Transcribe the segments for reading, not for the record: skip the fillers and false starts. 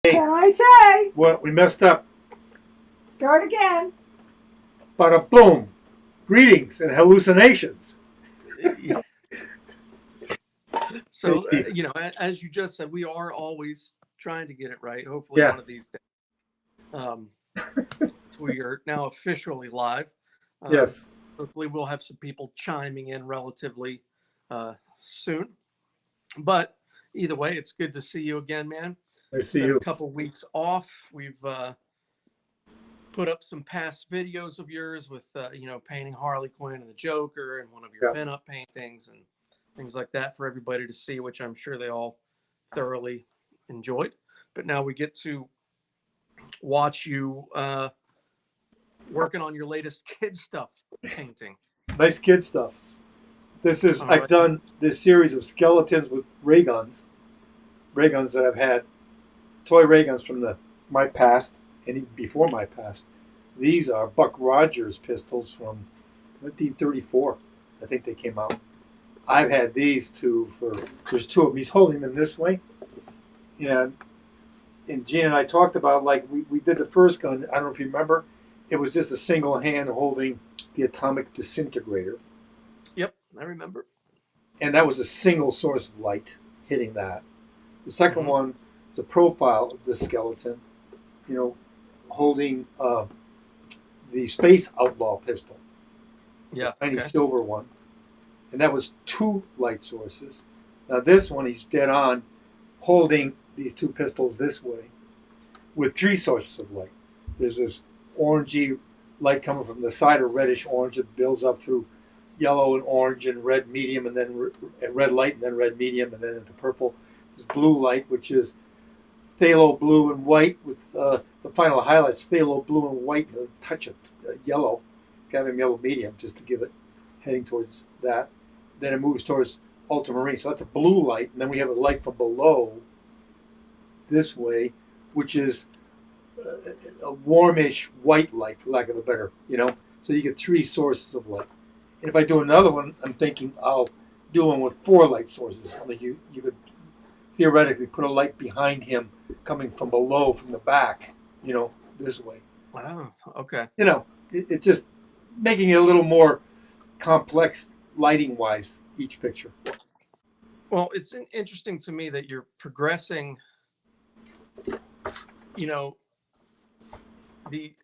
Can I say? Well, we messed up. Start again. Bada boom. Greetings and hallucinations. Hey, So, Keith. as you just said, we are always trying to get it right. Hopefully, Yeah. one of these days. Um, we are now officially live. Um, Yes. hopefully, we'll have some people chiming in relatively soon. But either way, it's good to see you again, man. I see Been a you. couple weeks off. We've put up some past videos of yours with, painting Harley Quinn and the Joker and one of your Yeah. pinup paintings and things like that for everybody to see, which I'm sure they all thoroughly enjoyed. But now we get to watch you working on your latest kid stuff painting. Nice kid stuff. All I've right. done this series of skeletons with ray guns that I've had, toy ray guns from my past and even before my past. These are Buck Rogers pistols from 1934. I think they came out. I've had these there's two of them. He's holding them this way. And Gene and I talked about, like, we did the first gun. I don't know if you remember. It was just a single hand holding the atomic disintegrator. Yep, I remember. And that was a single source of light hitting that. The second Mm-hmm. one is a profile of the skeleton, holding the Space Outlaw pistol, Yeah. tiny Okay. silver one. And that was two light sources. Now this one, he's dead on, holding these two pistols this way with three sources of light. There's this orangey light coming from the side, of reddish orange. It builds up through yellow and orange and red medium, and then red light, and then red medium, and then into purple. There's blue light, which is phthalo blue and white, with the final highlights phthalo blue and white and a touch of yellow, cadmium yellow medium, just to give it heading towards that. Then it moves towards ultramarine, so that's a blue light, and then we have a light from below this way, which is a warmish white light, for lack of a better, So you get three sources of light. And if I do another one, I'm thinking I'll do one with four light sources. Like you could theoretically put a light behind him coming from below, from the back, this way. Wow. Okay. It's just making it a little more complex lighting wise, each picture. Well, it's interesting to me that you're progressing. You know, the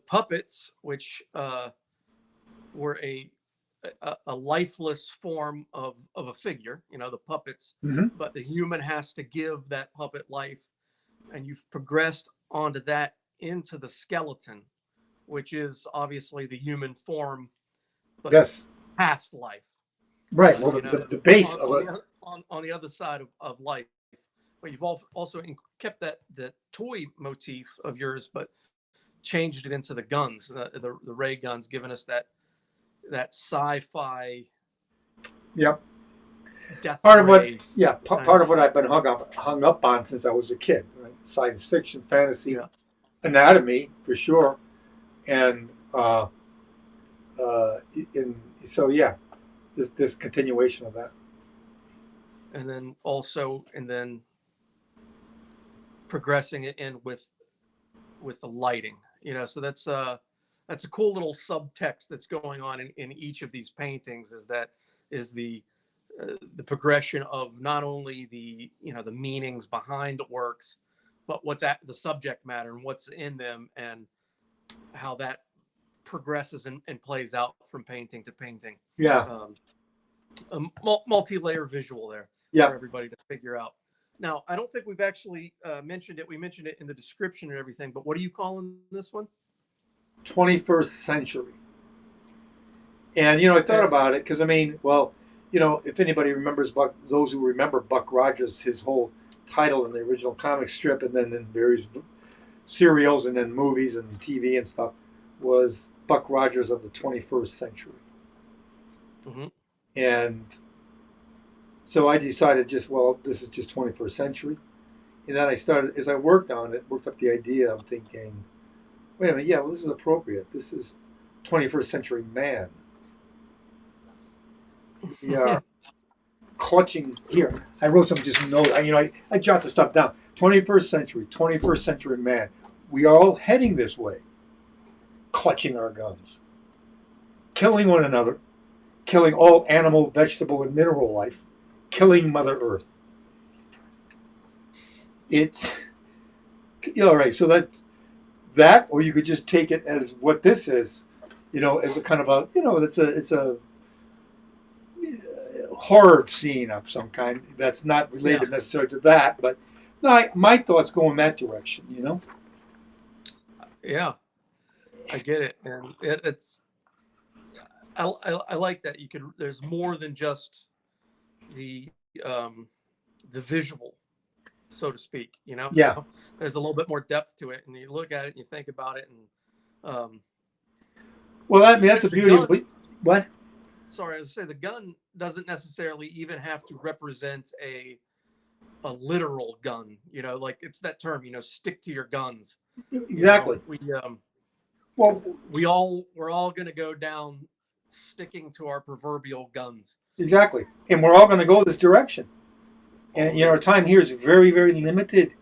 puppets, which were a lifeless form of a figure, the puppets, Mm-hmm. but the human has to give that puppet life, and you've progressed onto that into the skeleton, which is obviously the human form, but Yes. past life. Right. Well, the base of it. On the other side of life. But you've also kept that toy motif of yours, but changed it into the guns, the ray guns, giving us that sci-fi Yep. death Part of what, ray yeah, kind part of. of what I've been hung up on since I was a kid. Right? Science fiction, fantasy, Yeah. anatomy for sure, and so yeah, this continuation of that. And then progressing it in with the lighting, so that's a cool little subtext that's going on in each of these paintings, is the progression of not only the meanings behind the works, but what's at the subject matter and what's in them, and how that progresses and plays out from painting to painting. Yeah, um, a multi-layer visual there yeah. for everybody to figure out. Now, I don't think we've actually mentioned it. We mentioned it in the description and everything, but what are you calling this one? 21st century. And I thought And about it because well, if anybody remembers those who remember Buck Rogers, his whole title in the original comic strip, and then in various serials and then movies and TV and stuff, was Buck Rogers of the 21st century. mm-hmm. And so I decided this is just 21st century. And then as I worked on it, worked up the idea, I'm thinking, wait a minute, yeah, well, this is appropriate. This is 21st century man. We are clutching here. I wrote some just notes. I jot the stuff down. 21st century man. We are all heading this way, clutching our guns, killing one another, killing all animal, vegetable, and mineral life, killing Mother Earth. It's all right. So that, or you could just take it as what this is, as a kind of a, it's a horror scene of some kind that's not related necessarily to that, but no, my thoughts go in that direction. Yeah, I get it, and it's. I like that there's more than just the visual, so to speak. Yeah. There's a little bit more depth to it, and you look at it and you think about it, and well, I mean, that's a beauty of what. Sorry, I was saying the gun doesn't necessarily even have to represent a literal gun. Like it's that term. Stick to your guns. Exactly. We're all going to go down sticking to our proverbial guns. Exactly. And we're all going to go this direction. And, our time here is very, very limited.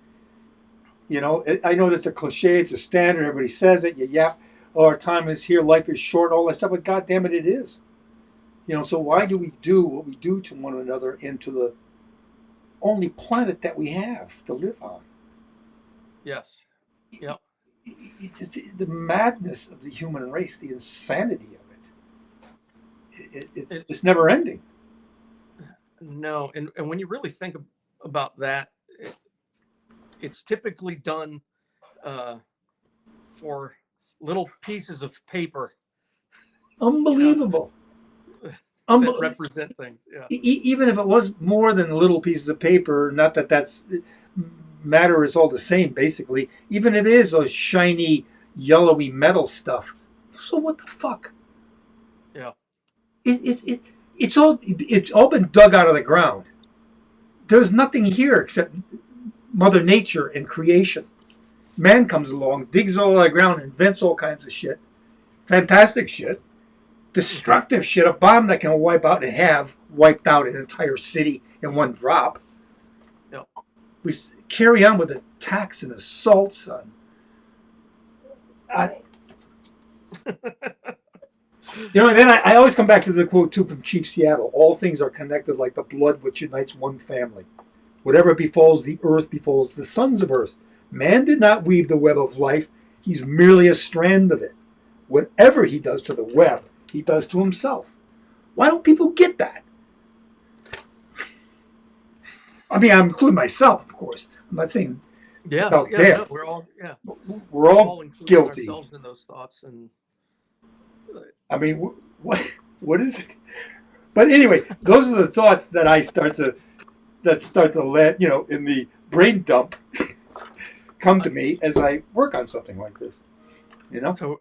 I know that's a cliche. It's a standard. Everybody says it. Oh, our time is here. Life is short. All that stuff. But God damn it is. So why do we do what we do to one another and to the only planet that we have to live on? Yes. Yep. It's the madness of the human race, the insanity of it. It's never ending. No, and when you really think about that, it's typically done for little pieces of paper. Unbelievable. That represent things. Yeah. Even if it was more than little pieces of paper, not that that's matter is all the same, basically. Even if it is those shiny, yellowy metal stuff. So what the fuck? Yeah. It's all been dug out of the ground. There's nothing here except Mother Nature and creation. Man comes along, digs all out of the ground, invents all kinds of shit. Fantastic shit. Destructive shit. A bomb that can wipe out and have wiped out an entire city in one drop. Yep. We carry on with attacks and assaults on. And then I always come back to the quote too from Chief Seattle: "All things are connected like the blood which unites one family. Whatever befalls the earth befalls the sons of earth. Man did not weave the web of life; he's merely a strand of it. Whatever he does to the web, he does to himself." Why don't people get that? I mean, I'm including myself, of course. I'm not saying no, we're all guilty. Ourselves in those thoughts, and I mean, what is it? But anyway, those are the thoughts that I start to let in the brain dump come to me as I work on something like this. So,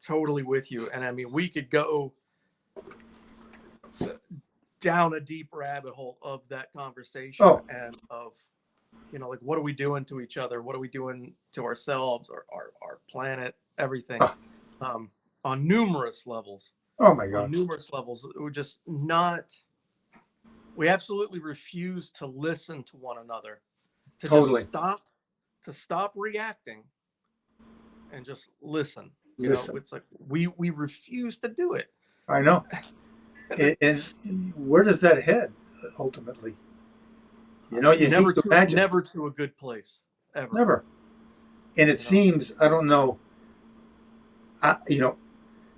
totally with you. And I mean, we could go down a deep rabbit hole of that conversation and of, like, what are we doing to each other? What are we doing to ourselves, or our planet, everything, on numerous levels. Oh my God. On numerous levels. We're just we absolutely refuse to listen to one another, to just stop reacting and just listen. It's like we refuse to do it. I know. and where does that head ultimately? You never hate to imagine. Never to a good place. Ever. Never. And it seems, I don't know.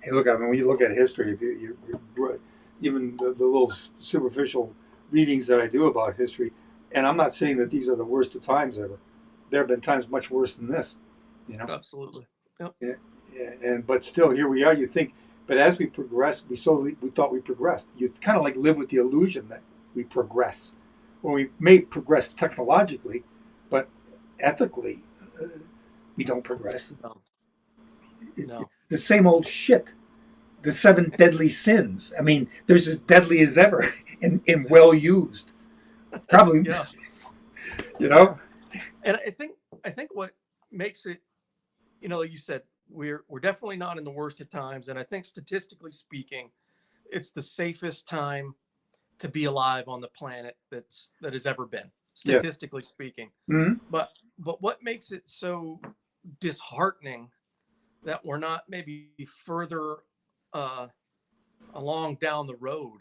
Hey, look, I mean, when you look at history, if you even the little superficial readings that I do about history, and I'm not saying that these are the worst of times ever. There have been times much worse than this. Absolutely. Yep. Yeah, but still, here we are. You think, but as we progress, we thought we progressed. You kind of like live with the illusion that we progress. Well, we may progress technologically, but ethically, we don't progress. No. The same old shit. The 7 deadly sins. I mean, they're as deadly as ever and well used. Probably. Yeah. And I think what makes it, like you said, we're definitely not in the worst of times. And I think statistically speaking, it's the safest time to be alive on the planet that has ever been, statistically speaking. Mm-hmm. But but what makes it so disheartening that we're not maybe further uh, along down the road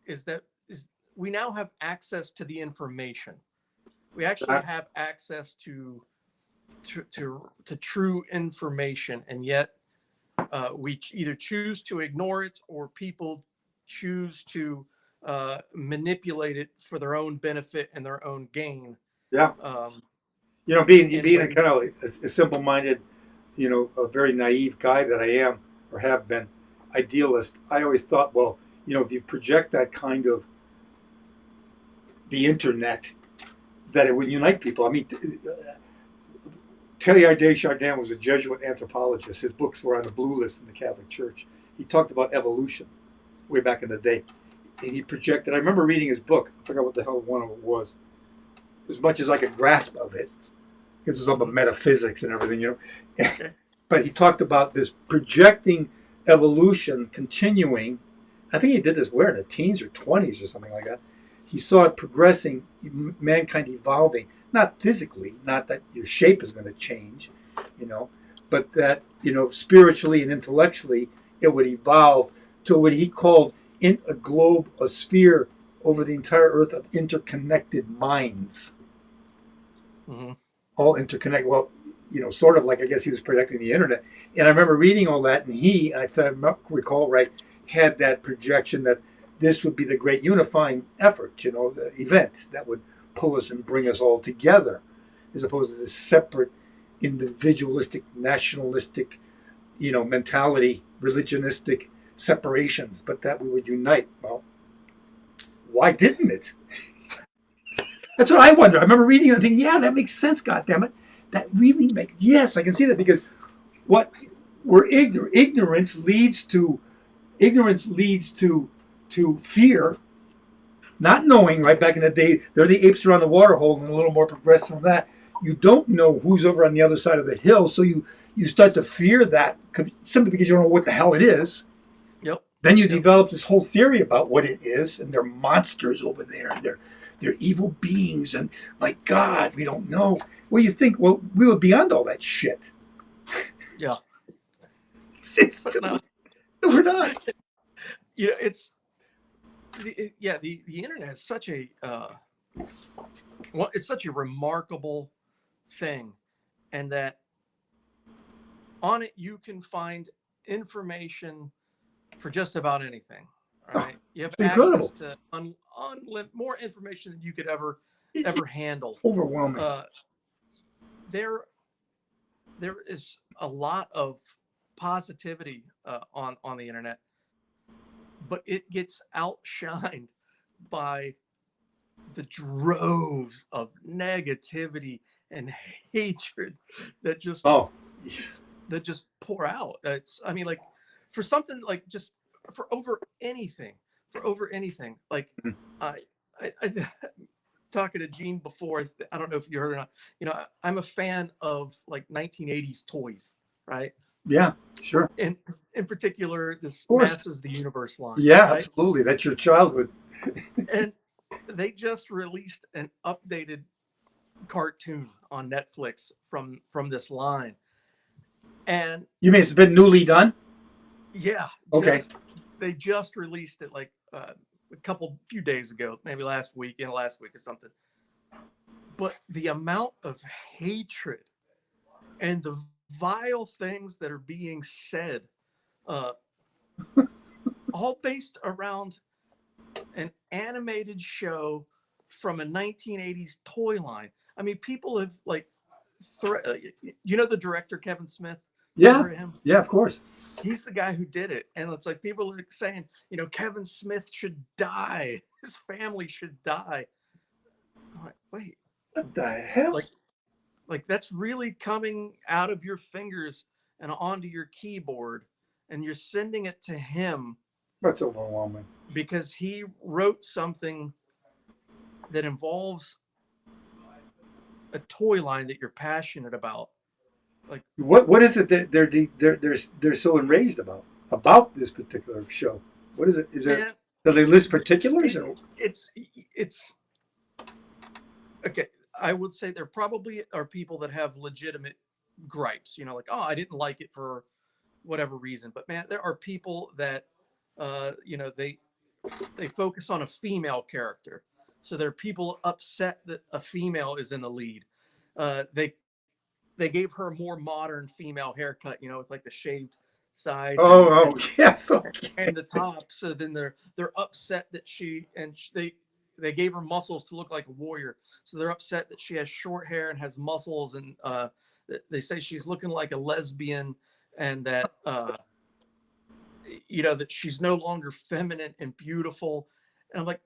is that is we now have access to the information. We actually That, have access to true information, and yet we either choose to ignore it or people choose to manipulate it for their own benefit and their own gain. yeah. Um, and Being a when kind of a simple-minded, a very naive guy that I am or have been, idealist. I always thought, well, if you project that kind of the internet, that it would unite people. I mean, Teilhard de Chardin was a Jesuit anthropologist. His books were on the blue list in the Catholic Church. He talked about evolution way back in the day, and he projected. I remember reading his book. I forgot what the hell one of it was. As much as I could grasp of it, because it was all about metaphysics and everything. okay. But he talked about this projecting evolution continuing. I think he did this where in the teens or 20s or something like that. He saw it progressing, mankind evolving, not physically, not that your shape is going to change, but that, spiritually and intellectually, it would evolve to what he called in a globe, a sphere over the entire earth of interconnected minds. Mm-hmm. All interconnected. Well, sort of like I guess he was predicting the internet. And I remember reading all that, and he, if I recall right, had that projection that this would be the great unifying effort, the event that would pull us and bring us all together, as opposed to this separate, individualistic, nationalistic, mentality, religionistic separations, but that we would unite. Well, why didn't it? That's what I wonder. I remember reading it and thinking, yeah, that makes sense, goddammit. That really makes, yes, I can see that, because what we're ignorance leads to fear, not knowing. Right back in the day, they're the apes around the water hole, and a little more progressive from that. You don't know who's over on the other side of the hill, so you start to fear that simply because you don't know what the hell it is. Yep. Then you Yep. develop this whole theory about what it is, and they're monsters over there, and they're evil beings, and my God, we don't know. Well, you think, well, we were beyond all that shit. Yeah. It's But no, we're not. it's the internet is such a it's such a remarkable thing, and that on it you can find information for just about anything. All right, you have It's incredible. access to more information than you could ever handle. Overwhelming. There is a lot of positivity on the internet, but it gets outshined by the droves of negativity and hatred that just Oh, pour out. I mean, like, for something like just for over anything, like I, I talking to Gene before, I don't know if you heard or not, I'm a fan of like 1980s toys, right? yeah, sure. And in particular, this Of course. Masters of the Universe line, Yeah, right? absolutely. That's your childhood. And they just released an updated cartoon on Netflix from this line. And You mean it's been newly done? yeah, Okay. They just released it like a few days ago, maybe last week or something. But the amount of hatred and the vile things that are being said, all based around an animated show from a 1980s toy line. I mean, people have like, the director Kevin Smith. Yeah. Remember him? Yeah, of course. He's the guy who did it, and it's like people are saying, Kevin Smith should die. His family should die. I'm like, wait, What the hell? like that's really coming out of your fingers and onto your keyboard, and you're sending it to him That's overwhelming. because he wrote something that involves a toy line that you're passionate about. Like, What is it that they're so enraged about this particular show? What is it? Is there? man, Do they list particulars? it's okay. I would say there probably are people that have legitimate gripes, like, oh, I didn't like it for whatever reason. But man, there are people that, they focus on a female character. So there are people upset that a female is in the lead. They gave her a more modern female haircut, with like the shaved sides Oh, and oh, yes. Okay. the top. So then they're upset that they gave her muscles to look like a warrior. So they're upset that she has short hair and has muscles, and they say she's looking like a lesbian, and that that she's no longer feminine and beautiful. And I'm like,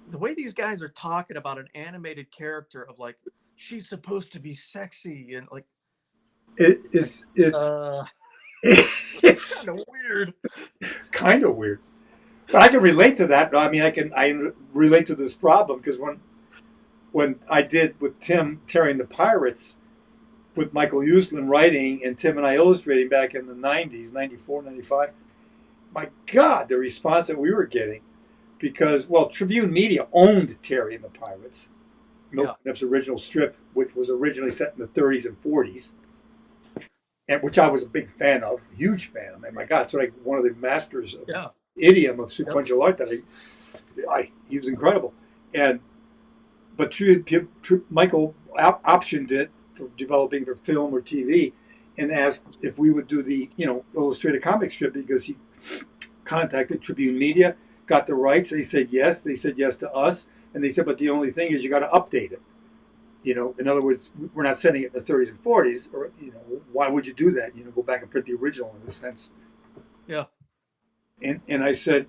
the way these guys are talking about an animated character of like she's supposed to be sexy and like It's it's kind of weird. kind of weird. But I can relate to that. I mean, I relate to this problem because when I did with Tim Terry and the Pirates, with Michael Uslan writing and Tim and I illustrating back in the 90s, 94, 95, my God, the response that we were getting, because, well, Tribune Media owned Terry and the Pirates, Milton Caniff's original strip, which was originally set in the 30s and 40s, and which I was a big fan of, huge fan. I mean, my God, it's like one of the masters of idiom of sequential art that he was incredible. But Michael optioned it for developing for film or TV, and asked if we would do the illustrated comic strip because he contacted Tribune Media, got the rights. They said yes. They said yes to us, and they said, but the only thing is you got to update it. In other words, we're not sending it in the 30s and 40s, or why would you do that? Go back and print the original in a sense. Yeah. And I said,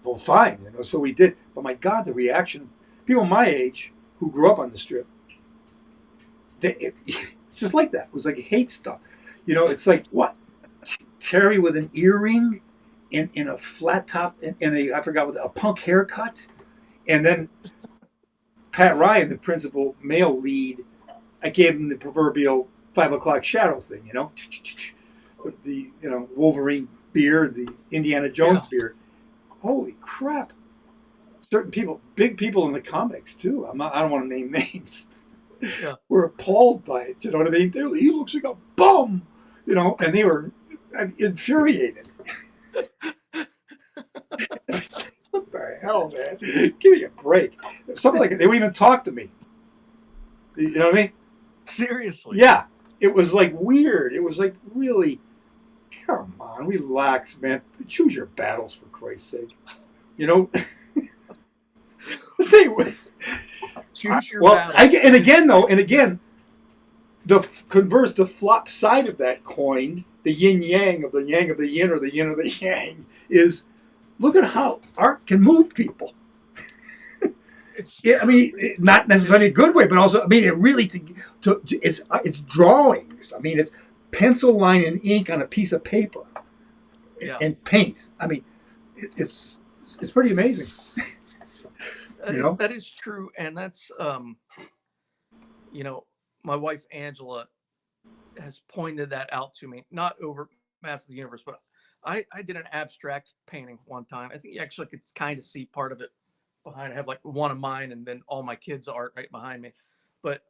well, fine. So we did. But my God, the reaction, people my age who grew up on the strip, it's just like that. It was like hate stuff. It's like, what? Terry with an earring in a flat top and I forgot what, a punk haircut. And then Pat Ryan, the principal male lead, I gave him the proverbial 5 o'clock shadow thing, the Wolverine beard, the Indiana Jones beard. Holy crap! Certain people, big people in the comics too. I don't want to name names. Yeah. Were appalled by it. You know what I mean? He looks like a bum, and they were infuriated. What the hell, man? Give me a break. Something like they wouldn't even talk to me. You know what I mean? Seriously. Yeah. It was like weird. It was like really, come on, relax, man. Choose your battles for Christ's sake. Say, choose your battles. And again, the converse, the flop side of that coin, the yin yang of the yin or the yin of the yang, is look at how art can move people. I mean, not necessarily a good way, but also, I mean, it really it's drawings. I mean, it's pencil line and ink on a piece of paper and paint. I mean, it's pretty amazing. That is true, and that's my wife Angela has pointed that out to me. Not over Masters of the Universe, but I did an abstract painting one time. I think you actually could kind of see part of it behind. I have like one of mine and then all my kids' art right behind me. But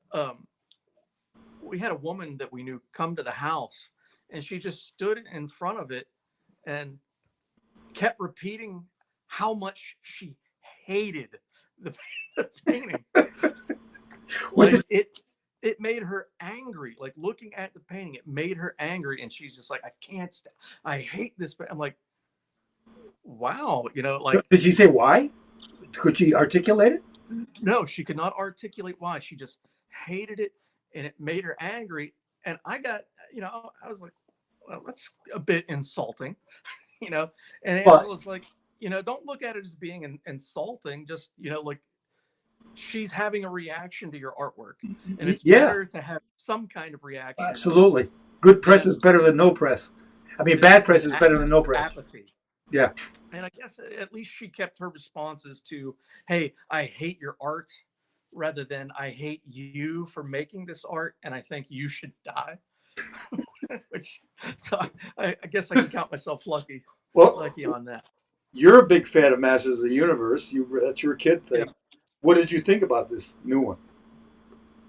we had a woman that we knew come to the house, and she just stood in front of it and kept repeating how much she hated the painting. Like it made her angry. Like looking at the painting, it made her angry, and she's just like, I can't stand. I hate this. I'm like, wow, like. Did she say why? Could she articulate it? No, she could not articulate why. She just hated it, and it made her angry. And I got, I was like, well, that's a bit insulting, And Angela's like, don't look at it as being insulting. Just, like she's having a reaction to your artwork, and it's better to have some kind of reaction. Absolutely. Good press is better than no press. I mean, bad press is better than no press. Apathy. Yeah. And I guess at least she kept her responses to, hey, I hate your art, rather than I hate you for making this art, and I think you should die. So I guess I can count myself lucky on that. You're a big fan of Masters of the Universe. That's your kid thing. Yeah. What did you think about this new one?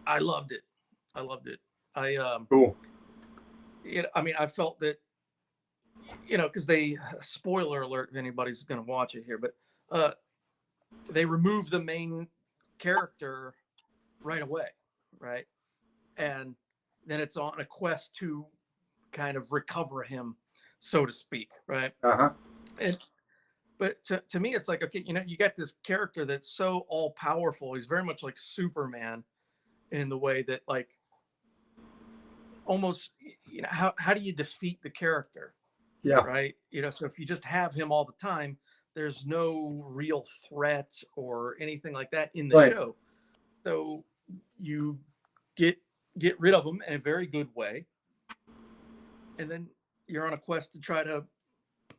I loved it. I loved it. Cool. I mean, I felt that, because they, spoiler alert if anybody's going to watch it here, but uh, they remove the main character right away, right? And then it's on a quest to kind of recover him, so to speak, right? Uh-huh. And but to me, it's like, okay, you got this character that's so all powerful. He's very much like Superman in the way that, like, almost, how do you defeat the character, Yeah. right? So if you just have him all the time, there's no real threat or anything like that in the Right. show. So you get rid of him in a very good way, and then you're on a quest to try to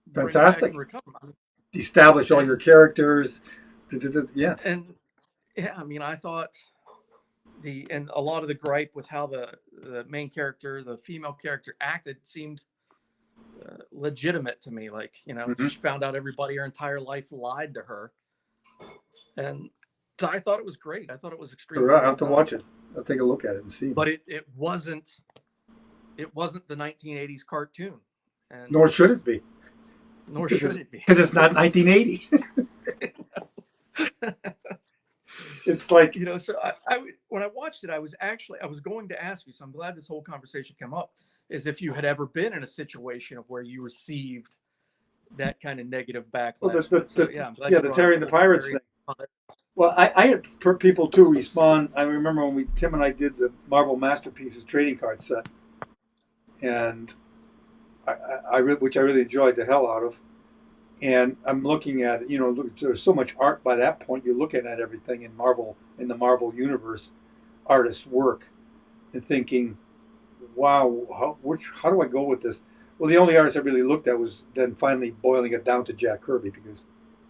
bring him back and Fantastic. recover him. Establish all your And characters. Yeah. and yeah, I mean, I thought and a lot of the gripe with how the main character, the female character, acted seemed legitimate to me. Like, Mm-hmm. she found out everybody her entire life lied to her, and so I thought it was great. I thought it was extremely I'll well have to done. watch it. I'll take a look at it and see. But it wasn't the 1980s cartoon, and Nor should it be. nor should it be. Because it's not 1980. It's like, So when I watched it, I was going to ask you, so I'm glad this whole conversation came up, is if you had ever been in a situation of where you received that kind of negative backlash. well, I'm glad you the brought Terry up and the Pirates Terry. thing. Well, I had people too respond. I remember when Tim and I did the Marvel Masterpieces trading card set, and which I really enjoyed the hell out of. And I'm looking at it, look, there's so much art by that point. You're looking at everything in the Marvel universe, artist's work, and thinking, wow, how do I go with this? Well, the only artist I really looked at was then finally boiling it down to Jack Kirby, because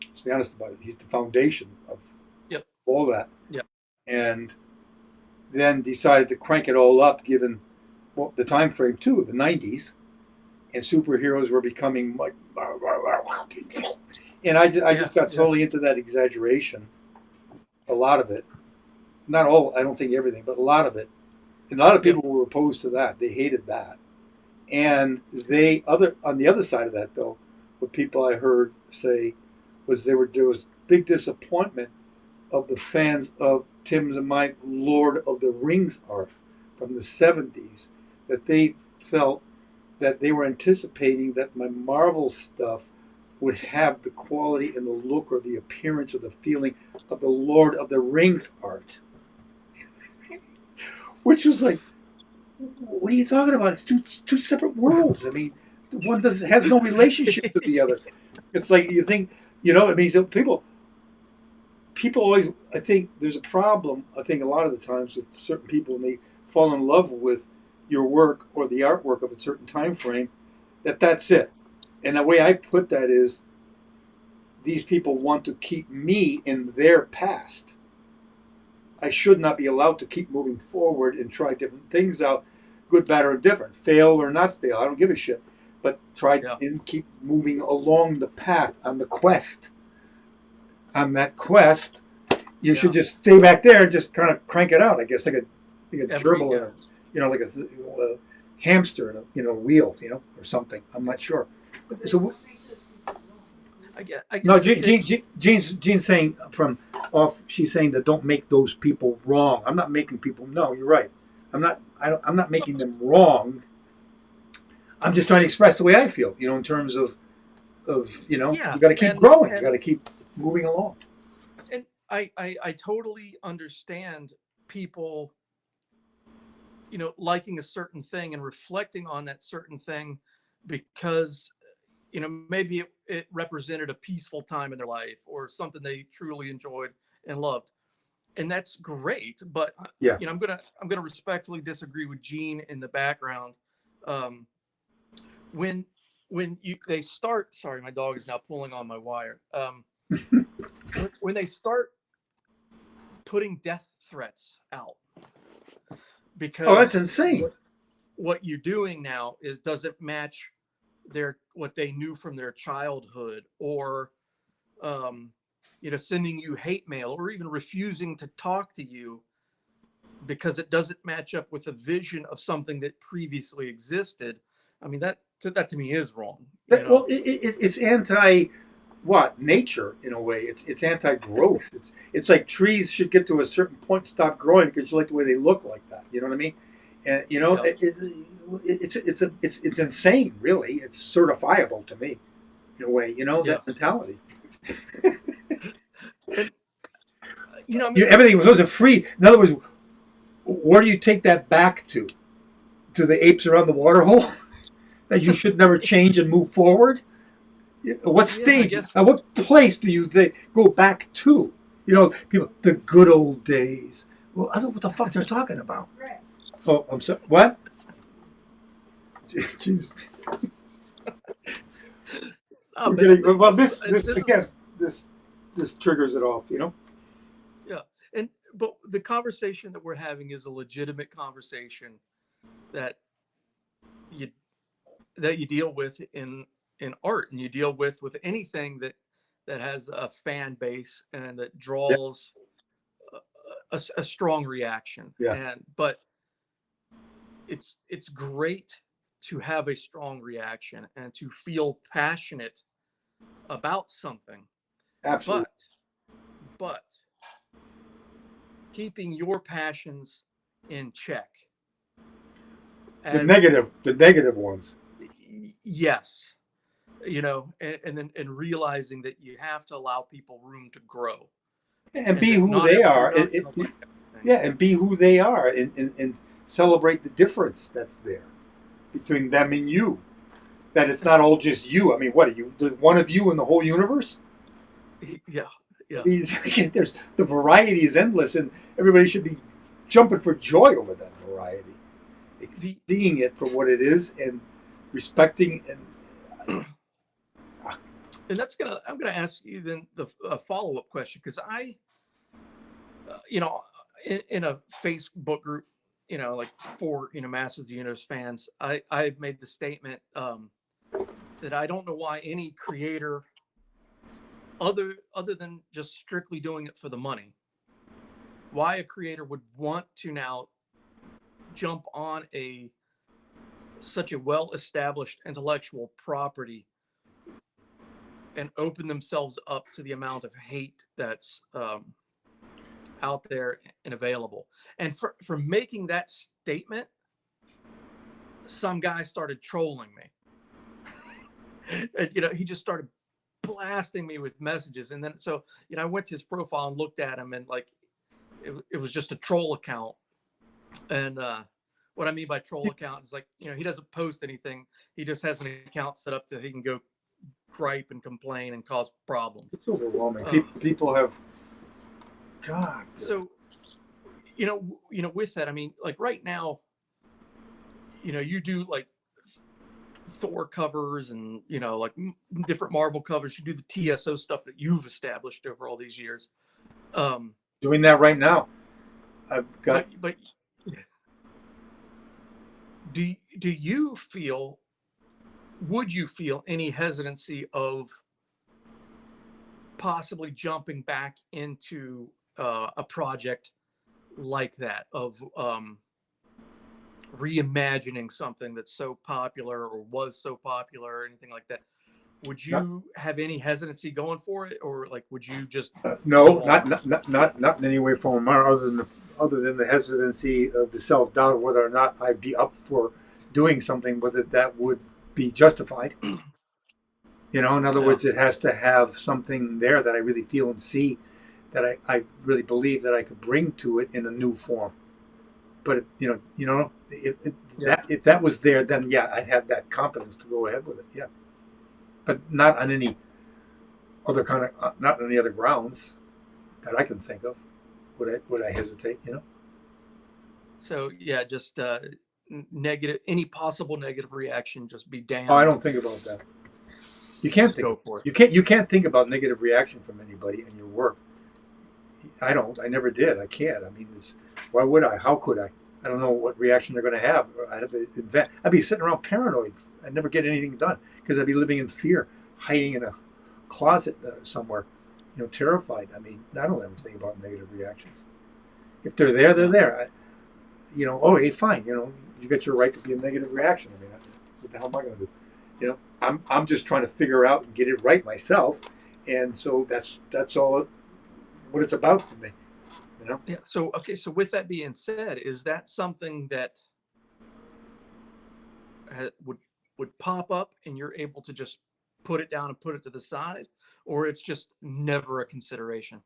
let's be honest about it, he's the foundation of Yep. all that. Yep. And then decided to crank it all up, given the time frame too, of the 90s, and superheroes were becoming like, and I just got totally into that exaggeration. A lot of it, not all, I don't think everything, but a lot of it. And a lot of people were opposed to that. They hated that. And on the other side of that, though, what people I heard say was there was big disappointment of the fans of Tim's and my Lord of the Rings art from the 70s, that they felt that they were anticipating that my Marvel stuff would have the quality and the look or the appearance or the feeling of the Lord of the Rings art. Which was like, what are you talking about? It's two separate worlds. I mean, one has no relationship to the other. It's like you think, it means that people always, I think there's a problem, I think a lot of the times with certain people when they fall in love with your work or the artwork of a certain time frame, that's it. And the way I put that is, these people want to keep me in their past. I should not be allowed to keep moving forward and try different things out, good, bad, or indifferent, fail or not fail. I don't give a shit. But try and keep moving along the path, on the quest. On that quest, you should just stay back there and just kind of crank it out. I guess like a gerbil, like a hamster in a wheel, or something. I'm not sure. So. I guess No, Jean's saying she's saying that don't make those people wrong. I'm not making people. No, you're right. I'm not making them wrong. I'm just trying to express the way I feel. In terms of you got to keep growing. You got to keep moving along. And I totally understand people, liking a certain thing and reflecting on that certain thing because, maybe it represented a peaceful time in their life or something they truly enjoyed and loved. And that's great. But, I'm going to respectfully disagree with Gene in the background. When they start, sorry, my dog is now pulling on my wire. When they start putting death threats out, because that's insane. What you're doing now doesn't match what they knew from their childhood, or sending you hate mail, or even refusing to talk to you because it doesn't match up with a vision of something that previously existed. I mean, that to me is wrong. Well, it's anti what nature in a way. It's anti growth. It's like trees should get to a certain point, stop growing because you like the way they look like that. You know what I mean? And Yeah. it's insane. Really, it's certifiable to me in a way. You know Yeah. that mentality. And I mean, Everything was free. In other words, where do you take that back to? To the apes around the water hole that you should never change and move forward? What yeah, I stage, guess. at what place do you go back to? People, the good old days. Well, I don't know what the fuck they're talking about. Right. Oh, I'm sorry. What? Jeez. Oh, We're but getting, well, this this is, again, this triggers it off. yeah. But the conversation that we're having is a legitimate conversation that you deal with in art, and you deal with anything that has a fan base and that Yeah. draws a strong reaction. Yeah. But it's great to have a strong reaction and to feel passionate about something, Absolutely. but keeping your passions in check. The negative ones. Yes. And then realizing that you have to allow people room to grow, And and be that who not they you're are. not going to like everything. Yeah, and be who they are, and celebrate the difference that's there between them and you. That it's not all just you. I mean, what are you? There's one of you in the whole universe. Yeah, yeah. There's the variety is endless, and everybody should be jumping for joy over that variety, seeing it for what it is, and respecting and. And I'm gonna ask you then the follow-up question, because I, in a Facebook group, like for Masters of the Universe fans, I made the statement that I don't know why any creator, other than just strictly doing it for the money, why a creator would want to now jump on such a well-established intellectual property and open themselves up to the amount of hate that's out there and available. And for making that statement, some guy started trolling me. And he just started blasting me with messages. And then so I went to his profile and looked at him, and like it was just a troll account. And what I mean by troll account is, like, he doesn't post anything. He just has an account set up so he can go gripe and complain and cause problems. It's overwhelming. People have, God. So, with that, I mean, like right now, you do like Thor covers and like different Marvel covers. You do the TSO stuff that you've established over all these years. Doing that right now. I've got. But do you feel? Would you feel any hesitancy of possibly jumping back into a project like that, of reimagining something that's so popular or was so popular or anything like that? Would you have any hesitancy going for it, or like would you just No, not in any way, form, or manner, other than the hesitancy of the self doubt of whether or not I'd be up for doing something, whether that would be justified. In other words, it has to have something there that I really feel and see, that I really believe that I could bring to it in a new form. But if that was there, then yeah, I'd have that confidence to go ahead with it. Yeah, but not on any other not on any other grounds that I can think of. Would I hesitate? So yeah, just negative, any possible negative reaction, just be damned. Oh, I don't think about that. You can't think. Go for it. You can't think about negative reaction from anybody in your work. I don't. I never did. I can't. I mean, why would I? How could I? I don't know what reaction they're going to have. I'd have to invent. I'd be sitting around paranoid. I'd never get anything done because I'd be living in fear, hiding in a closet somewhere, terrified. I mean, I don't ever think about negative reactions. If they're there, they're there. oh, hey, fine, you got your right to be a negative reaction. I mean, what the hell am I going to do? I'm just trying to figure out and get it right myself, and so that's all what it's about for me. Yeah. So okay. So with that being said, is that something that would pop up and you're able to just put it down and put it to the side, or it's just never a consideration?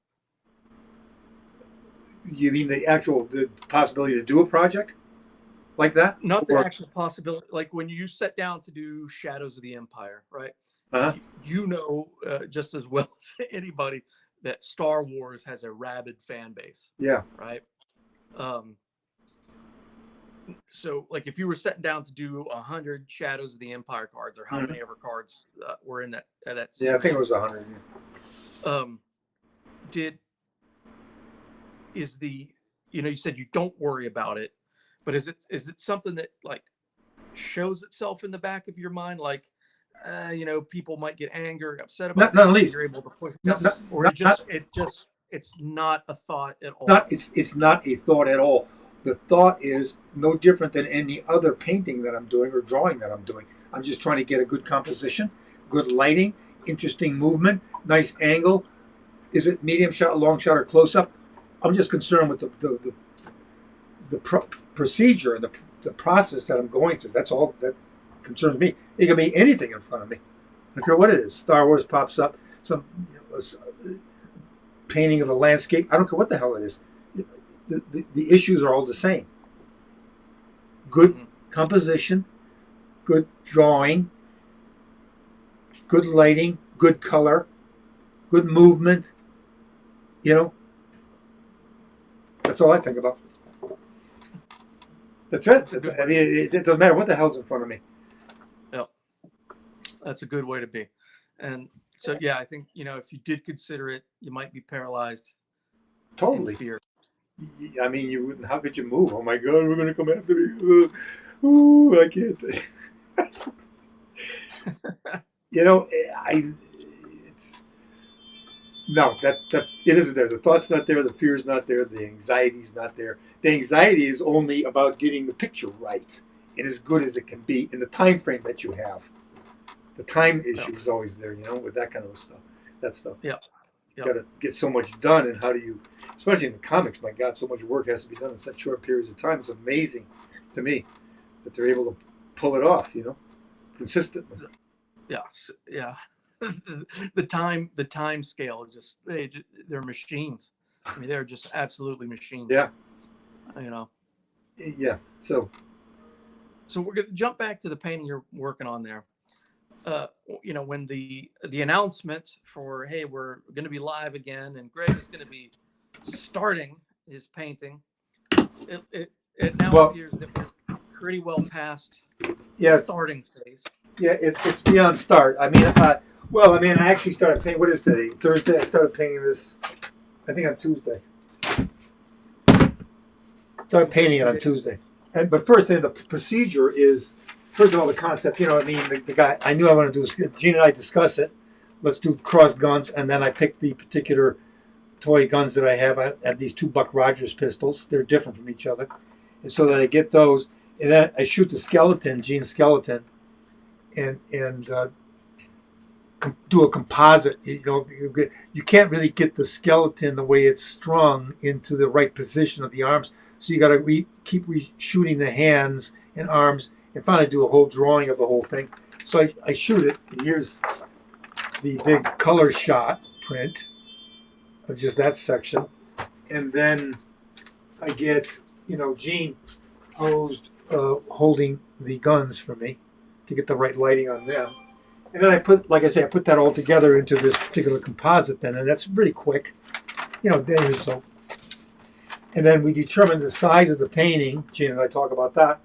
You mean the possibility to do a project like that, Not the or actual possibility, like when you sat down to do Shadows of the Empire, right? uh Just as well as anybody that Star Wars has a rabid fan base, yeah. right? Um, so like if you were sitting down to do 100 Shadows of the Empire cards, or how Mhm. many ever cards were in that Yeah, I think it series, was 100. um, did is the you said you don't worry about it, but is it something that like shows itself in the back of your mind, like people might get angry, upset about Not this, at and least. you're able to push it down, Not, not, or not, not, it's not a thought at not all? it's not a thought at all. The thought is no different than any other painting that I'm doing or drawing that I'm doing. I'm just trying to get a good composition, good lighting, interesting movement, nice angle. Is it medium shot, long shot, or close up? I'm just concerned with the procedure and the process that I'm going through. That's all that concerns me. It can be anything in front of me. I don't care what it is. Star Wars pops up, some painting of a landscape. I don't care what the hell it is. The issues are all the same. Good Mm-hmm. composition, good drawing, good lighting, good color, good movement. That's all I think about. That's it. That's a good I way. mean, it doesn't matter what the hell's in front of me. Yeah, that's a good way to be. And so yeah, I think if you did consider it, you might be paralyzed in Totally. fear. I mean, you wouldn't. How could you move? Oh my God, we're going to come after me. Ooh, I can't. you know, I. It's no that it isn't there. The thought's not there. The fear's not there. The anxiety's not there. The anxiety is only about getting the picture right and as good as it can be in the time frame that you have. The time Yeah, issue is always there, with that kind of stuff. That stuff. yeah, You yeah. got to get so much done, and how do you, especially in the comics? My God, so much work has to be done in such short periods of time. It's amazing to me that they're able to pull it off, consistently. Yeah, yeah. The time scale is they're machines. I mean, they're just absolutely machines. Yeah, You know. yeah. So So we're gonna jump back to the painting you're working on there. Uh, when the announcement for, hey, we're going to be live again, and Greg is going to be starting his painting. It now well, appears that we're pretty well past the yeah, starting phase. yeah. It's beyond start. I mean, I actually started painting. What is today? Thursday. I started painting this. I think on Tuesday. Started Okay, painting it 2 on days. Tuesday. But first thing, the procedure is, first of all, the concept. I mean, the guy. I knew I wanted to do. Gene and I discuss it. Let's do cross guns, and then I picked the particular toy guns that I have. I have these two Buck Rogers pistols. They're different from each other, and so that I get those, and then I shoot the skeleton, Gene's skeleton, and do a composite. You can't really get the skeleton the way it's strung into the right position of the arms. So you got to keep shooting the hands and arms, and finally do a whole drawing of the whole thing. So I shoot it, and here's the big color shot print of just that section, and then I get Gene posed holding the guns for me to get the right lighting on them. And then like I say, I put that all together into this particular composite then, and that's really quick, day or so. And then we determine the size of the painting. Gene and I talk about that.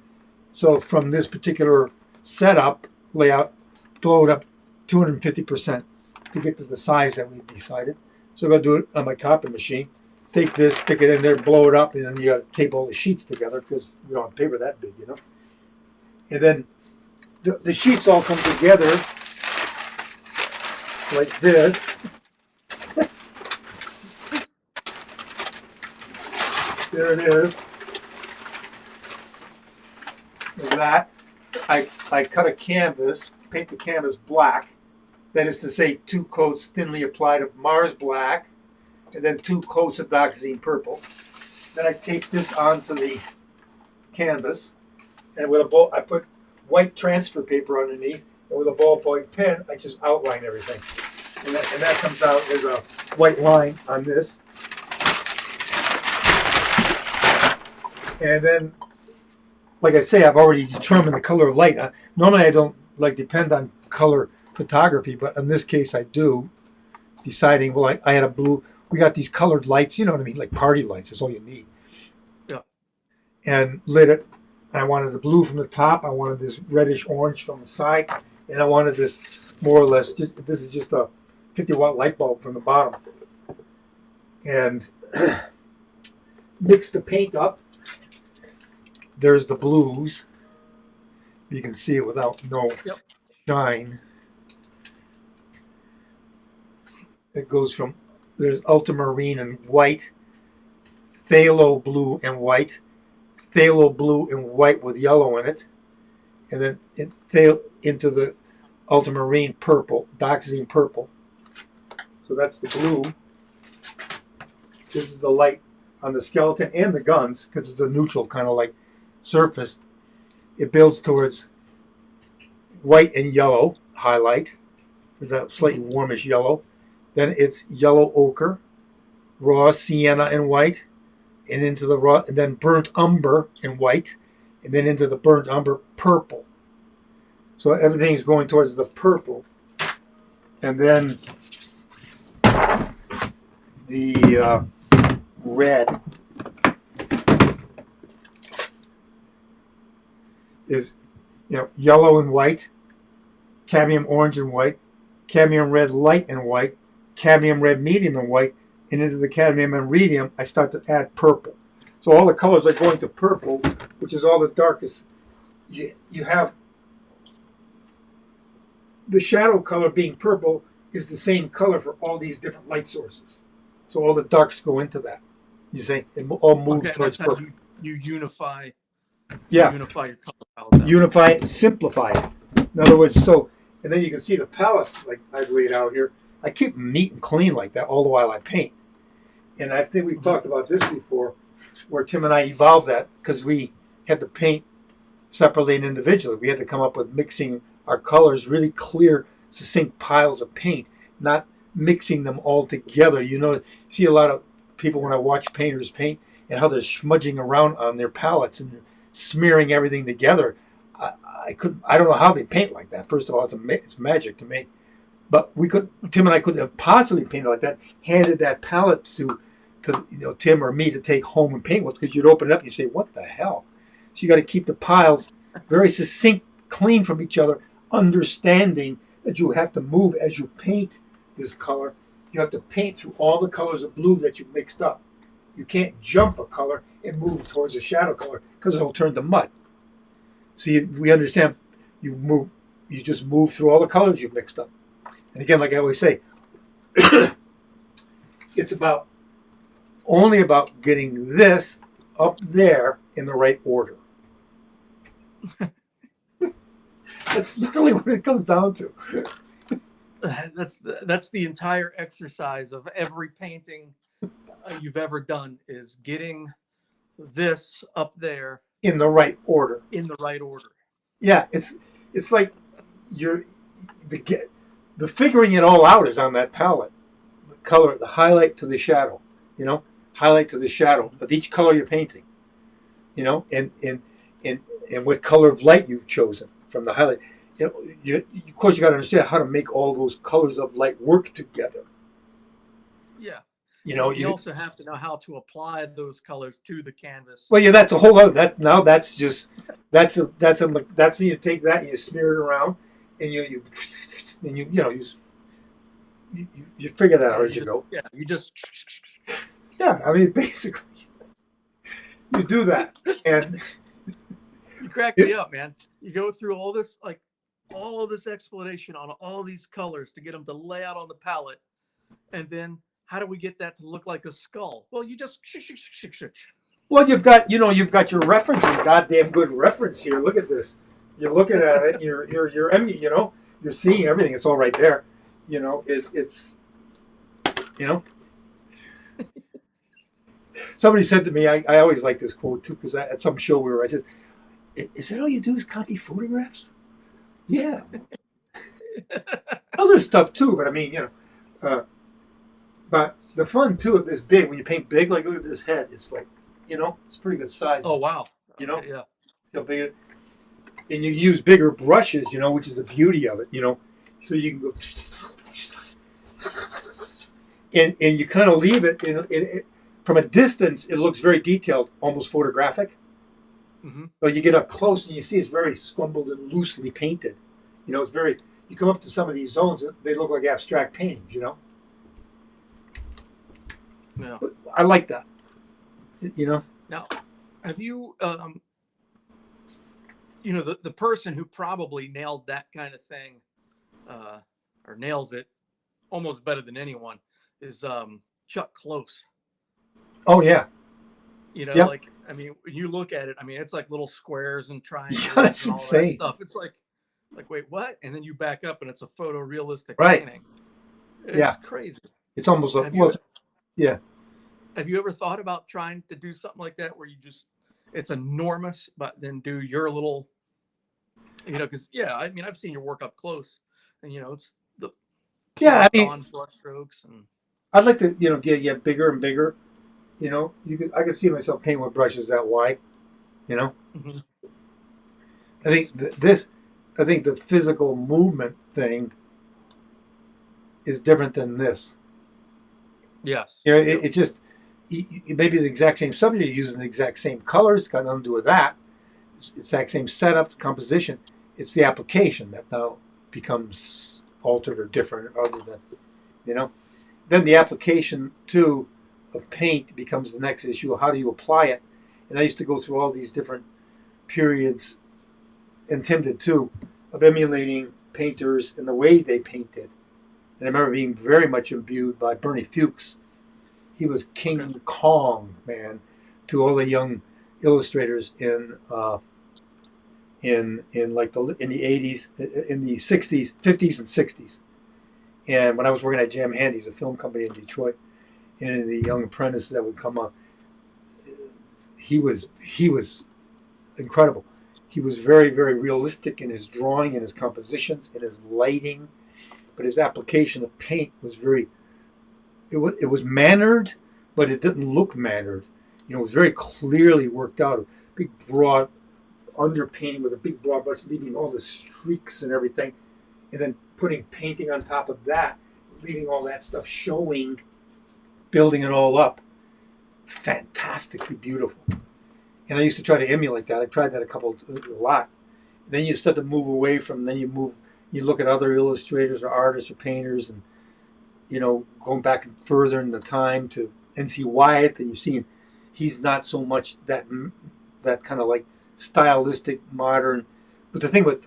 So from this particular setup layout, blow it up 250% to get to the size that we decided. So I'm going to do it on my copy machine. Take this, stick it in there, blow it up, and then you got to tape all the sheets together because we don't have paper that big, And then the sheets all come together like this. There it is. that, I cut a canvas, paint the canvas black. That is to say, 2 coats thinly applied of Mars black, and then 2 coats of Dioxazine purple. Then I tape this onto the canvas, and with a ball, I put white transfer paper underneath, and with a ballpoint pen, I just outline everything. And that comes out as a white line on this. And then, like I say, I've already determined the color of light. Normally I don't depend on color photography, but in this case I do. Deciding, well, I had a blue, we got these colored lights, you know what I mean, like party lights, that's all you need. Yeah. And lit it. I wanted the blue from the top, I wanted this reddish orange from the side, and I wanted this more or less, this is just a 50-watt light bulb from the bottom. And mix the paint up. There's the blues. You can see it without no shine. It goes from, there's ultramarine and white, phthalo blue and white, phthalo blue and white with yellow in it, and then into the ultramarine purple, dioxazine purple. So that's the blue. This is the light on the skeleton and the guns, because it's a neutral kind of like surface. It builds towards white and yellow highlight, with that slightly warmish yellow. Then it's yellow ochre, raw sienna and white, and into the raw, and then burnt umber and white, and then into the burnt umber purple. So everything's going towards the purple. And then the red is, yellow and white, cadmium orange and white, cadmium red light and white, cadmium red medium and white, and into the cadmium and rhodium, I start to add purple. So all the colors are going to purple, which is all the darkest. You have the shadow color being purple is the same color for all these different light sources. So all the darks go into that. You say it all moves towards purple. You unify. Yeah. Unify your color palette. Unify it, simplify it. In other words, and then you can see the palettes like I've laid out here. I keep them neat and clean like that all the while I paint. And I think we've talked about this before, where Tim and I evolved that because we had to paint separately and individually. We had to come up with mixing our colors, really clear, succinct piles of paint, not mixing them all together. See a lot of people when I watch painters paint and how they're smudging around on their palettes and smearing everything together. I don't know how they paint like that. First of all, it's magic to me. But Tim and I couldn't have possibly painted like that, handed that palette to Tim or me to take home and paint with, because you'd open it up and you say, what the hell? So you got to keep the piles very succinct, clean from each other, understanding that you have to move as you paint this color. You have to paint through all the colors of blue that you mixed up. You can't jump a color and move towards a shadow color because it'll turn to mud. So we understand you just move through all the colors you've mixed up. And again, like I always say, it's only about getting this up there in the right order. That's literally what it comes down to. That's the entire exercise of every painting you've ever done, is getting this up there in the right order. Yeah, it's like the figuring it all out is on that palette. The color, the highlight to the shadow, highlight to the shadow of each color you're painting, and what color of light you've chosen from the highlight. Of course, you got to understand how to make all those colors of light work together. Yeah. You also have to know how to apply those colors to the canvas. Well, yeah, that's a whole other. That's you take that and you smear it around, and you figure that out as you go. Yeah, you just. Yeah, I mean, basically, you do that, and you crack me up, man. You go through all this explanation on all these colors to get them to lay out on the palette, and then how do we get that to look like a skull? Well, you just. Well, you've got your reference, a goddamn good reference here. Look at this. You're looking at it. You're seeing everything. It's all right there. It's Somebody said to me, I always like this quote too, because at some show I said, "Is that all you do is copy photographs?" Yeah. Other stuff too, but I mean, but the fun too of this big, when you paint big, like look at this head, it's like, it's pretty good size. Oh wow. Okay, Yeah. See how big it, and you use bigger brushes, which is the beauty of it, so you can go, and you kind of leave it, from a distance, it looks very detailed, almost photographic. Mm-hmm. But you get up close and you see it's very scumbled and loosely painted. It's very. You come up to some of these zones, they look like abstract paintings. Yeah. But I like that. Now, have you, the person who probably nailed that kind of thing, or nails it almost better than anyone, is Chuck Close. Oh yeah. Yep. Like, I mean, when you look at it, I mean, it's like little squares and triangles that's and all insane. that stuff. It's like, wait, what? And then you back up and it's a photorealistic Right. painting. It's crazy. It's almost yeah. Have you ever thought about trying to do something like that where it's enormous, but then do your little, because I mean, I've seen your work up close, and it's the on brush strokes, and I'd like to get bigger and bigger. I could see myself painting with brushes that wide. Mm-hmm. I think the physical movement thing is different than this. Yes. It just maybe the exact same subject, you're using the exact same colors. It's got nothing to do with that. It's the exact same setup, composition. It's the application that now becomes altered or different, other than Then the application too of paint becomes the next issue. How do you apply it? And I used to go through all these different periods, and Tim did too, of emulating painters and the way they painted. And I remember being very much imbued by Bernie Fuchs. He was King Kong, man, to all the young illustrators in the 80s, in the 60s, 50s and 60s. And when I was working at Jam Handy's, a film company in Detroit, and the young apprentice that would come up, he was incredible. He was very, very realistic in his drawing and his compositions and his lighting, but his application of paint was it was mannered, but it didn't look mannered. It was very clearly worked out. A big broad underpainting with a big broad brush, leaving all the streaks and everything, and then putting painting on top of that, leaving all that stuff showing, building it all up. Fantastically beautiful. And I used to try to emulate that. I tried that a lot. Then you start to move away from. Then you look at other illustrators or artists or painters, and going back further in the time to N.C. Wyatt, and you've seen he's not so much that kind of like stylistic modern. But the thing with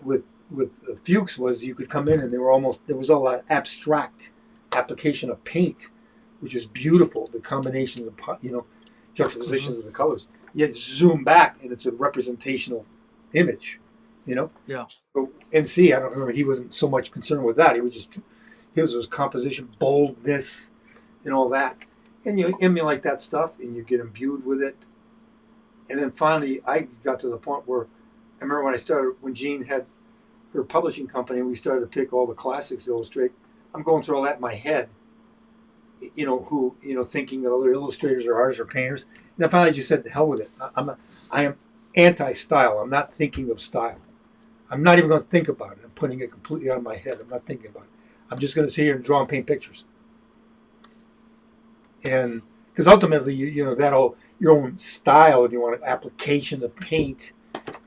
Fuchs was you could come in and there was all that abstract application of paint, which is beautiful. The combination of the juxtapositions of the colors. Yet zoom back and it's a representational image. Yeah. But N.C. I don't remember. He wasn't so much concerned with that. He was his composition, boldness, and all that. And you emulate that stuff and you get imbued with it. And then finally, I got to the point where I remember when Jean had her publishing company, we started to pick all the classics to illustrate. I'm going through all that in my head, thinking that other illustrators or artists or painters. And then finally, I just said, "The hell with it. I am anti-style. I'm not thinking of style. I'm not even going to think about it. I'm putting it completely out of my head. I'm not thinking about it. I'm just going to sit here and draw and paint pictures." And because ultimately, your own style, if you want an application of paint,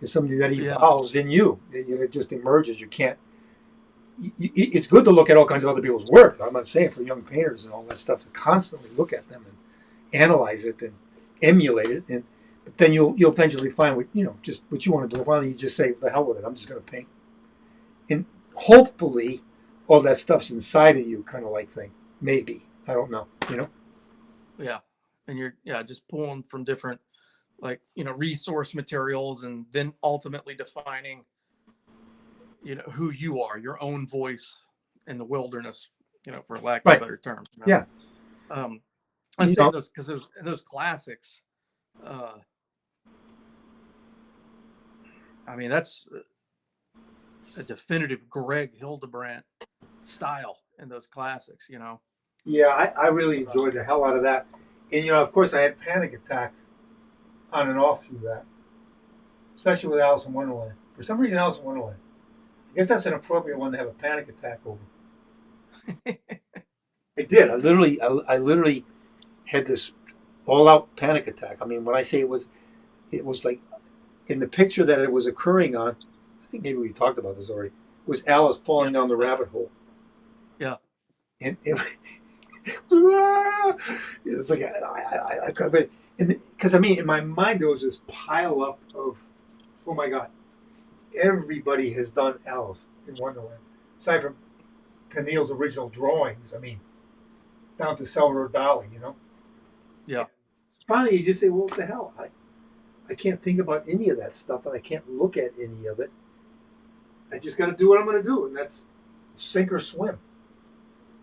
is something that evolves in you. It just emerges. You can't. It's good to look at all kinds of other people's work. I'm not saying for young painters and all that stuff to constantly look at them and analyze it and emulate it, but then you'll eventually find just what you want to do. Finally, you just say, "The hell with it. I'm just going to paint," and hopefully, all that stuff's inside of you, kind of like thing. Maybe I don't know. Yeah, and you're just pulling from different like, resource materials, and then ultimately defining, who you are, your own voice in the wilderness, for lack of Right. better terms. Yeah. I You say know, those because those classics. I mean, that's a definitive Greg Hildebrandt style in those classics. yeah, I really enjoyed the hell out of that. And of course, I had panic attack on and off through that, especially with Alice in Wonderland. For some reason, Alice in Wonderland. I guess that's an appropriate one to have a panic attack over. I did. I literally had this all-out panic attack. I mean, when I say it was like in the picture that it was occurring on. I think maybe we talked about this already. Was Alice falling down the rabbit hole? Yeah. And it's like I could, because I mean, in my mind there was this pile up of, oh my god, everybody has done Alice in Wonderland, aside from Tennille's original drawings. I mean, down to Salvador Dali, Yeah. Finally, you just say, well, what the hell? I can't think about any of that stuff, and I can't look at any of it. I just got to do what I'm going to do, and that's sink or swim.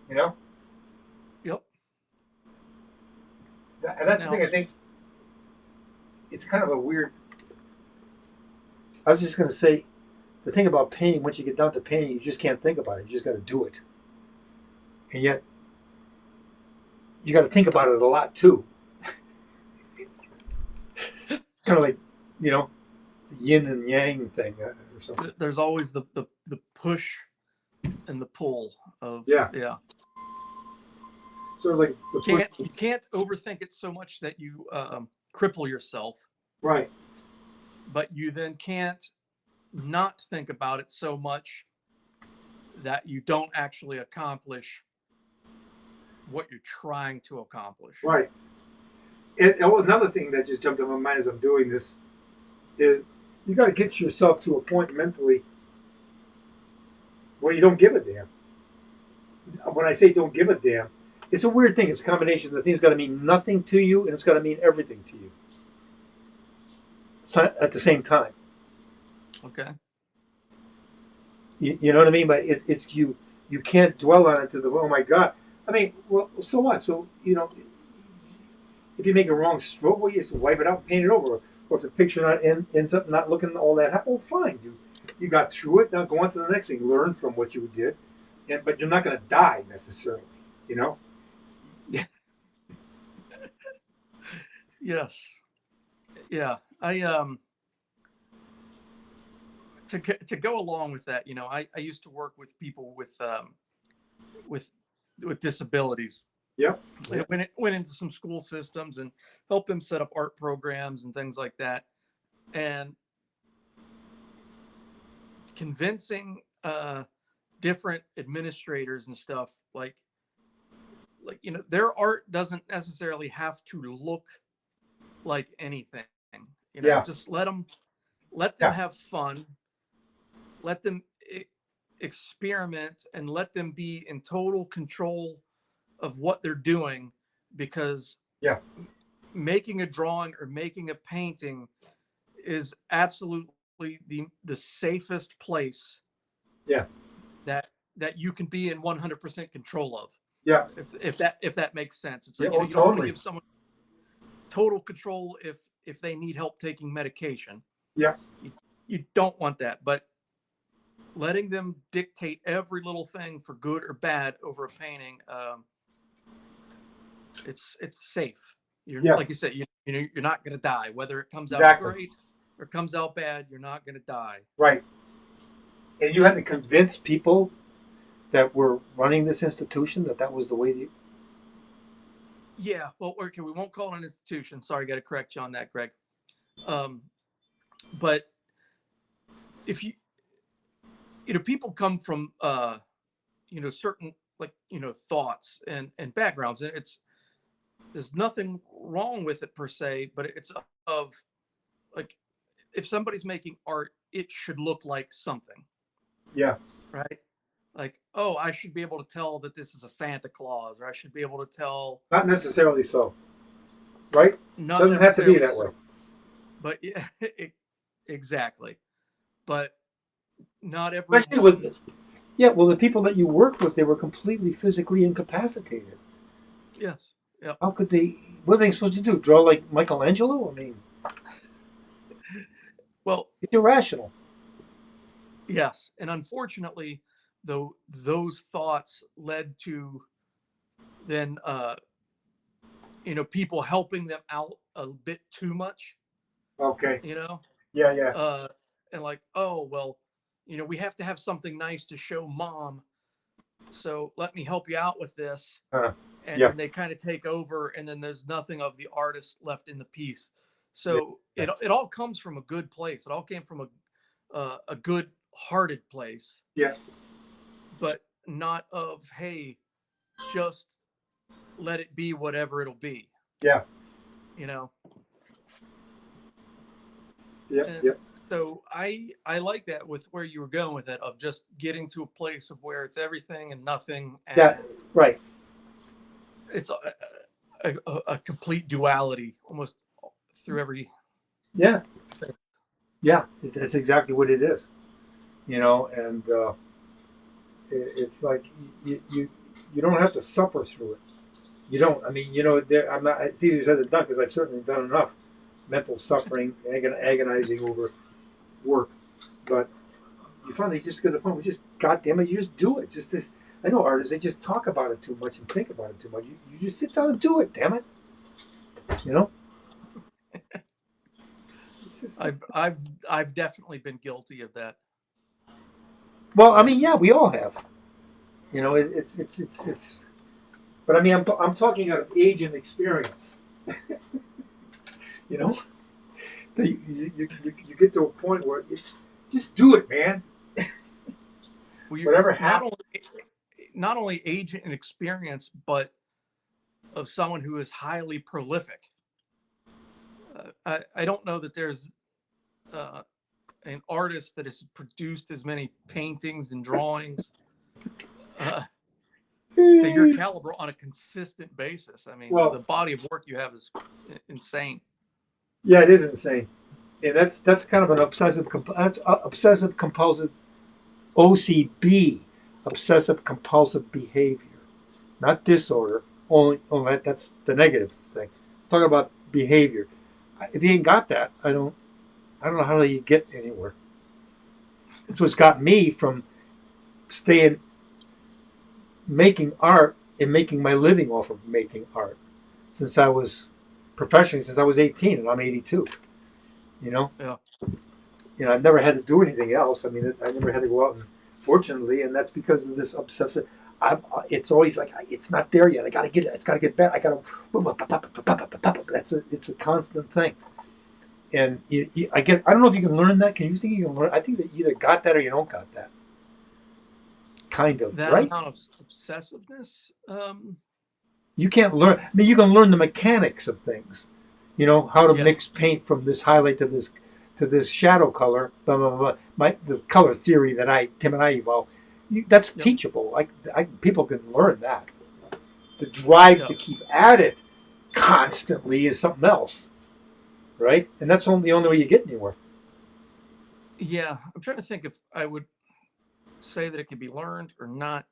Yep. And that's the thing. I think it's kind of a weird. I was just going to say, the thing about painting, once you get down to painting, you just can't think about it. You just got to do it, and yet you got to think about it a lot too. Kind of like, the yin and yang thing or something. There's always the push and the pull of Yeah. Sort of like you can't overthink it so much that you cripple yourself. Right. But you then can't not think about it so much that you don't actually accomplish what you're trying to accomplish. Right. And another thing that just jumped in my mind as I'm doing this is you got to get yourself to a point mentally where you don't give a damn. When I say don't give a damn, it's a weird thing. It's a combination. The thing's got to mean nothing to you, and it's got to mean everything to you at the same time. Okay. You know what I mean? But it's you can't dwell on it to the, oh my God. I mean, well, so what? So, if you make a wrong stroke, well, you just wipe it out and paint it over. Or if the picture ends up not looking all that hot, oh, fine. You got through it. Now go on to the next thing. Learn from what you did. But you're not going to die necessarily, Yeah. Yes. Yeah. To go along with that, I used to work with people with disabilities. Yep. Went into some school systems and helped them set up art programs and things like that. And convincing different administrators and stuff, like their art doesn't necessarily have to look like anything. Just let them have fun, let them experiment, and let them be in total control of what they're doing, because making a drawing or making a painting is absolutely the safest place that you can be in 100% control of. Yeah. If that makes sense. It's like, you don't totally want to give someone total control if they need help taking medication. Yeah. You don't want that, but letting them dictate every little thing for good or bad over a painting, it's safe. Like you said, you're not going to die, whether it comes out great or comes out bad. You're not going to die. Right. And you had to convince people that were running this institution that was the way Yeah. Well, okay, we won't call it an institution. Sorry, got to correct you on that, Greg. But if people come from certain thoughts and backgrounds, and there's nothing wrong with it per se, but it's of like, if somebody's making art, it should look like something. Yeah. Right. Like, oh, I should be able to tell that this is a Santa Claus, or I should be able to tell. Not necessarily so. Right? Not Doesn't have to be that way. but yeah, exactly. But not Especially everyone. with, yeah, well, the people that you work with, they were completely physically incapacitated. Yes. Yep. How could they? What are they supposed to do? Draw like Michelangelo? I mean, Well, it's irrational. yes, and unfortunately, though, those thoughts led to then people helping them out a bit too much. Okay. You know, Yeah, yeah. uh, and like, oh well, we have to have something nice to show mom, so let me help you out with this, Uh, and yeah. then they kind of take over, and then there's nothing of the artist left in the piece. Yeah. So it all comes from a good place. It all came from a good hearted place, Yeah. but not of, hey, just let it be whatever it'll be, Yeah. you know. Yep. And Yep. so I like that with where you were going with it, of just getting to a place of where it's everything and nothing, Yeah. and Right. it's a complete duality almost through every Yeah. thing. Yeah. That's exactly what it is. And it's like you don't have to suffer through it. You don't. I mean, I'm not. It's easier said than done because I've certainly done enough mental suffering, agonizing over work. But you finally just get to the point where just, God damn it, you just do it. Just this. I know artists, they just talk about it too much and think about it too much. You just sit down and do it. Damn it. You know. It's just, I've definitely been guilty of that. well, I mean, And yeah, we all have. It's. But I mean, I'm talking out of age and experience. You know, you get to a point where just do it, man. we Whatever not happens. only not only age and experience, but of someone who is highly prolific. I don't know that there's uh, an artist that has produced as many paintings and drawings uh, to your caliber on a consistent basis. I mean, the Well, body of work you have is insane. yeah, it is insane, and that's kind of an that's obsessive compulsive OCB, obsessive compulsive behavior, not disorder. Only that's the negative thing. I'm talking about behavior. If you ain't got that, I don't know how you get anywhere. It's what's got me from staying making art and making my living off of making art since I was professionally since I was 18 and I'm 82. You know, Yeah. I've never had to do anything else. I mean, I never had to go out and fortunately, and that's because of this obsessive. It's always like it's not there yet. I got to get it. It's got to get better. I got to. It's a constant thing. And I guess I don't know if you can learn that. Can you think you can learn? I think that you either got that or you don't got that. Kind of, That right? amount of obsessiveness. You can't learn. I mean, you can learn the mechanics of things. How to Yeah. mix paint from this highlight to this shadow color. Blah blah blah. The color theory that Tim and I evolved. That's Yep. teachable. People can learn that. The drive Yeah. to keep at it constantly is something else, right? And that's the only way you get anywhere. Yeah. I'm trying to think if I would say that it could be learned or not.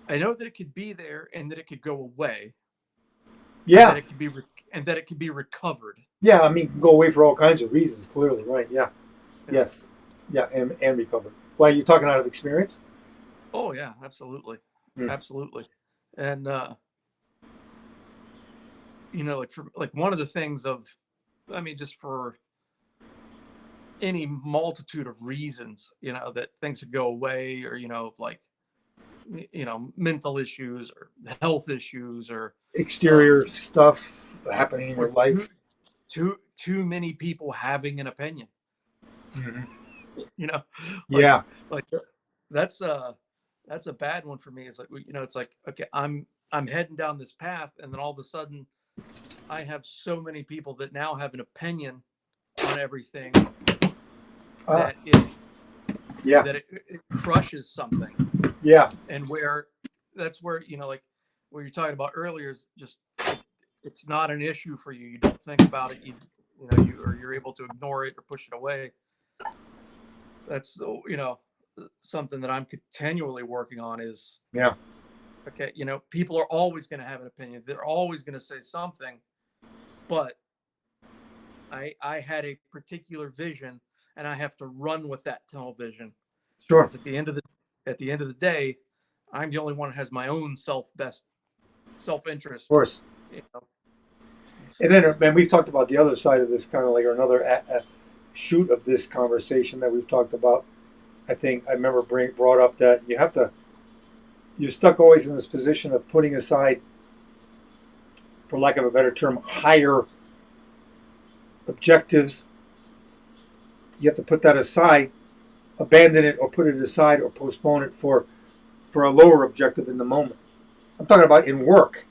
I know that it could be there and that it could go away, and that Yeah, it could be and that it could be recovered. yeah. I mean, it can go away for all kinds of reasons. Clearly, right? Yeah, Yeah. yes, yeah, and recover. Why, you talking out of experience? Oh yeah, absolutely, Hmm. absolutely. And like one of the things of, I mean, just for any multitude of reasons, that things could go away, or like mental issues or health issues, Exterior um stuff happening in your or too life. too many people having an opinion. Hmm. you know like Yeah. like that's a bad one for me. It's like, it's like, okay, I'm heading down this path, and then all of a sudden I have so many people that now have an opinion on everything, Ah. that it Yeah. that it crushes something. Yeah. And where that's where, like where you're talking about earlier, is just it's not an issue for you. You don't think about it. you're able to ignore it or push it away. That's something that I'm continually working on is, Yeah. okay, people are always going to have an opinion. They're always going to say something, but I had a particular vision, and I have to run with that tunnel vision, Sure. because at the end of the day, I'm the only one who has my own self-interest. Of course. So And then, we've talked about the other side of this, kind of like another shoot of this conversation that we've talked about. I think I remember brought up that you're stuck always in this position of putting aside, for lack of a better term, higher objectives. You have to put that aside, abandon it, or put it aside, or postpone it for a lower objective in the moment. I'm talking about in work.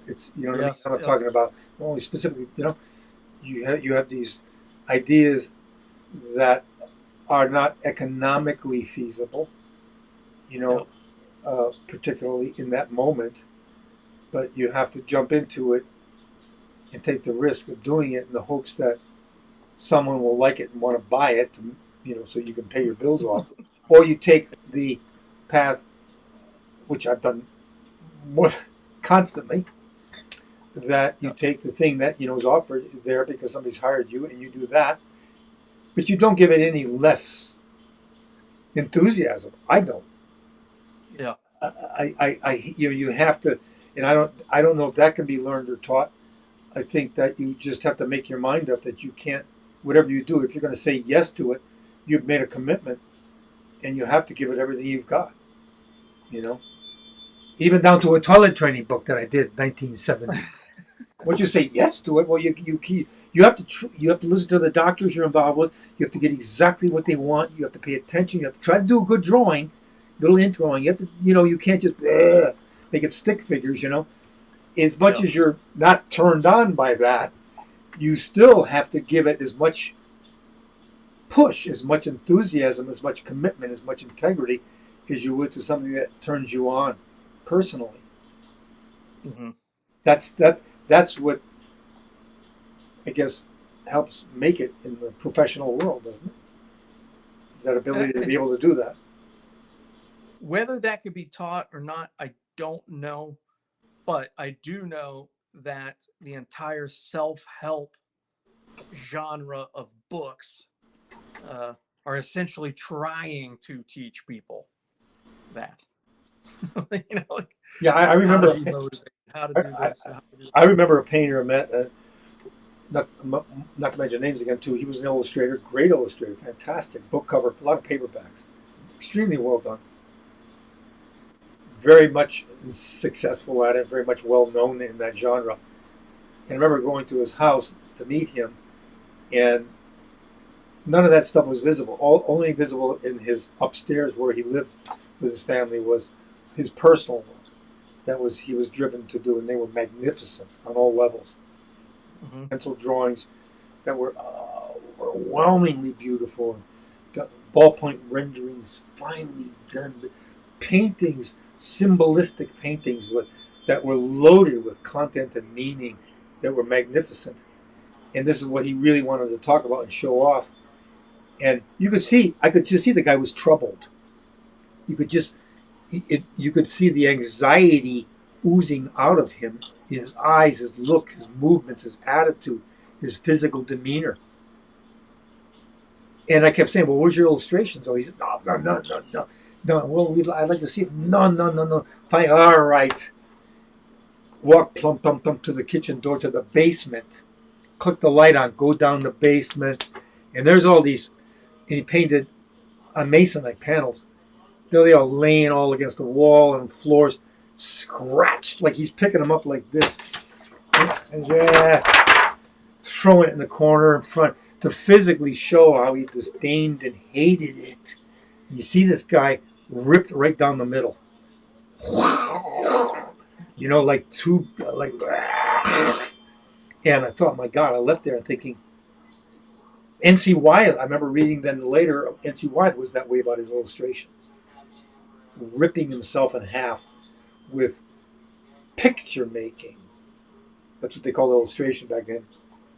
It's what I mean. yes, I'm not talking about only specifically. You have these ideas that are not economically feasible. Particularly in that moment, but you have to jump into it and take the risk of doing it in the hopes that someone will like it and want to buy it, so you can pay your bills off. Or you take the path, which I've done more constantly, that you take the thing that is offered there because somebody's hired you, and you do that, but you don't give it any less enthusiasm. I don't. Yeah. You have to, and I don't know if that can be learned or taught. I think that you just have to make your mind up that you can't, whatever you do, if you're going to say yes to it, you've made a commitment, and you have to give it everything you've got. Even down to a toilet training book that I did in 1970. Once you say yes to it, well, you have to listen to the doctors you're involved with. You have to get exactly what they want. You have to pay attention. You have to try to do a good drawing, little int drawing. You have to, you can't just make it stick figures. As much as you're not turned on by that, you still have to give it as much push, as much enthusiasm, as much commitment, as much integrity as you would to something that turns you on personally. Mm-hmm. That's what I guess helps make it in the professional world, doesn't it? Is that ability to be able to do that. Whether that could be taught or not, I don't know. But I do know that the entire self-help genre of books are essentially trying to teach people that. Yeah, I remember. How to be motivated, how to do this, and how to do that. I remember a painter I met. Not to mention names again too. He was an illustrator, great illustrator, fantastic book cover, a lot of paperbacks, extremely well done. Very much successful at it, very much well known in that genre. And I remember going to his house to meet him, and none of that stuff was visible. Only visible in his upstairs where he lived with his family was his personal work. He was driven to do, and they were magnificent on all levels. Mm-hmm. Pencil drawings that were overwhelmingly beautiful, ballpoint renderings, finely done, paintings, symbolistic paintings that were loaded with content and meaning, that were magnificent. And this is what he really wanted to talk about and show off. And I could just see the guy was troubled. You could see the anxiety oozing out of him, in his eyes, his look, his movements, his attitude, his physical demeanor. And I kept saying, "Well, where's your illustrations?" Oh, he said, "No, no, no, no, no, no. Well, I'd like to see it. No, no, no, no. Fine, all right." Walk plump, plump, plump to the kitchen door, to the basement. Click the light on. Go down the basement, and there's all these. And he painted on masonite panels. There they are, laying all against the wall and floors, scratched, like he's picking them up like this, and throwing it in the corner in front to physically show how he disdained and hated it. And you see this guy ripped right down the middle, like two, like. And I thought, my God, I left there thinking, N.C. Wyeth. I remember reading then later, N.C. Wyeth was that way about his illustration, ripping himself in half with picture making. That's what they called illustration back then.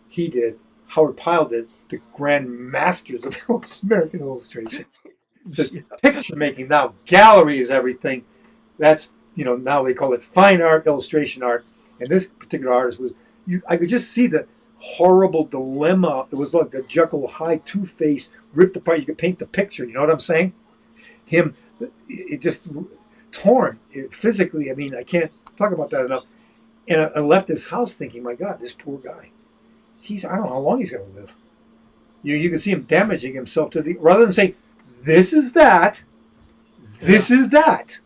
He did Howard Pyle did, the grand masters of American illustration. The Yeah. picture making now, gallery is everything. That's, now they call it fine art, illustration art. And this particular artist was, I could just see the horrible dilemma. It was like the Jekyll Hyde Two-Face ripped apart. You could paint the picture. You know what I'm saying? Him, it just torn physically. I mean, I can't talk about that enough. And I left his house thinking, my God, this poor guy. I don't know how long he's going to live. You can see him damaging himself rather than saying, this is that, this is that.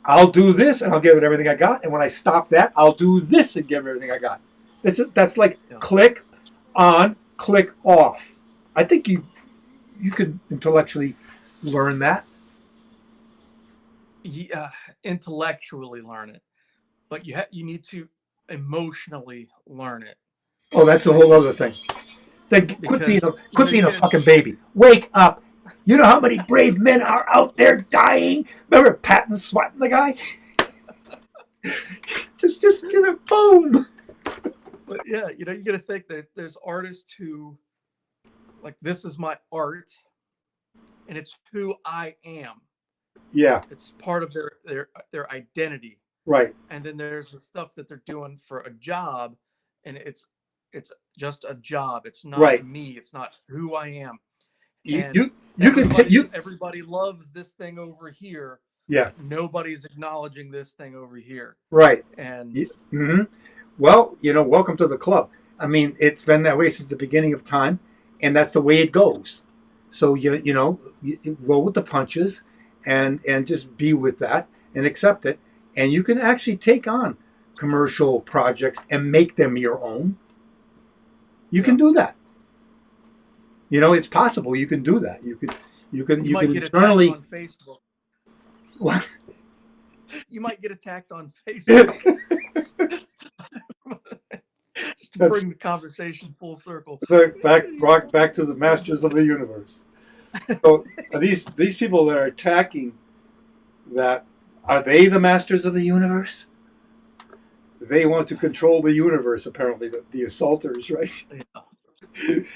I'll do this and I'll give it everything I got. And when I stop that, I'll do this and give it everything I got. That's like click on, click off. I think you could intellectually learn that. Yeah, intellectually learn it, but you need to emotionally learn it. Oh, that's a whole other thing. Then quit being a fucking baby. Wake up. You know how many brave men are out there dying? Remember Patton swatting the guy? just get a boom. But yeah, you got to think that there's artists who, like, this is my art, and it's who I am. Yeah. It's part of their identity. Right. And then there's the stuff that they're doing for a job, and it's just a job. It's not me. It's not who I am. And everybody loves this thing over here. Yeah. Nobody's acknowledging this thing over here. Right. And mm-hmm. Well, welcome to the club. I mean, it's been that way since the beginning of time, and that's the way it goes. So you roll with the punches, and just be with that and accept it. And you can actually take on commercial projects and make them your own. You can do that. It's possible. You can do that. You can get internally attacked on Facebook. What? You might get attacked on Facebook. Just to bring the conversation full circle. Back to the masters of the universe. So these people that are attacking that, are they the masters of the universe? They want to control the universe, apparently, the assaulters, right? Yeah.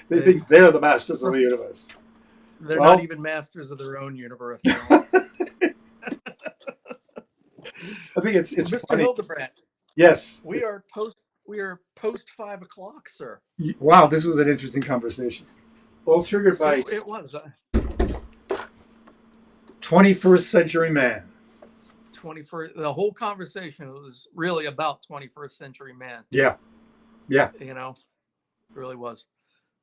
They think they're the masters of the universe. They're not even masters of their own universe. I think it's Mr. funny. Hildebrandt. Yes. We are post 5 o'clock, sir. Wow, this was an interesting conversation. Well, triggered by it was 21st century man. 21st. The whole conversation was really about 21st century man. Yeah. It really was.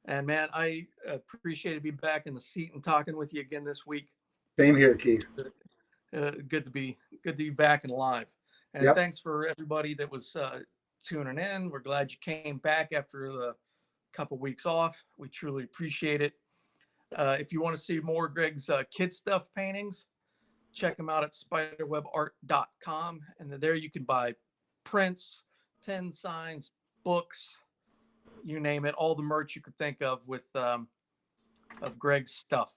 And man, I appreciate to be back in the seat and talking with you again this week. Same here, Keith. Good to be back and live. And thanks for everybody that was tuning in. We're glad you came back after the couple weeks off. We truly appreciate it. If you want to see more Greg's kid stuff paintings, check them out at spiderwebart.com. And there you can buy prints, 10 signs, books, you name it, all the merch you could think of with of Greg's stuff.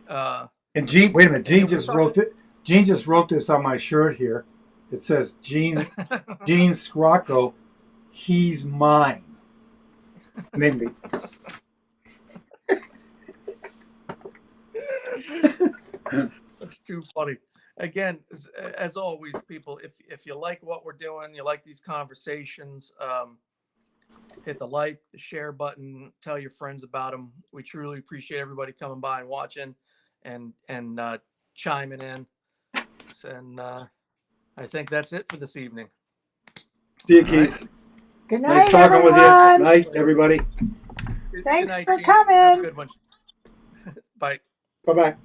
And Gene, wait a minute, Gene just wrote it. Gene just wrote this on my shirt here. It says Gene Scrocco, he's mine. Name me. That's too funny. Again, as always, people, if you like what we're doing, you like these conversations, hit the like, the share button, tell your friends about them. We truly appreciate everybody coming by and watching and chiming in. And I think that's it for this evening. See you, Keith. Right. Good night, nice talking everyone. with you. Nice, everybody. Thanks night, for Gene. coming. Have a good one. Bye. Bye-bye.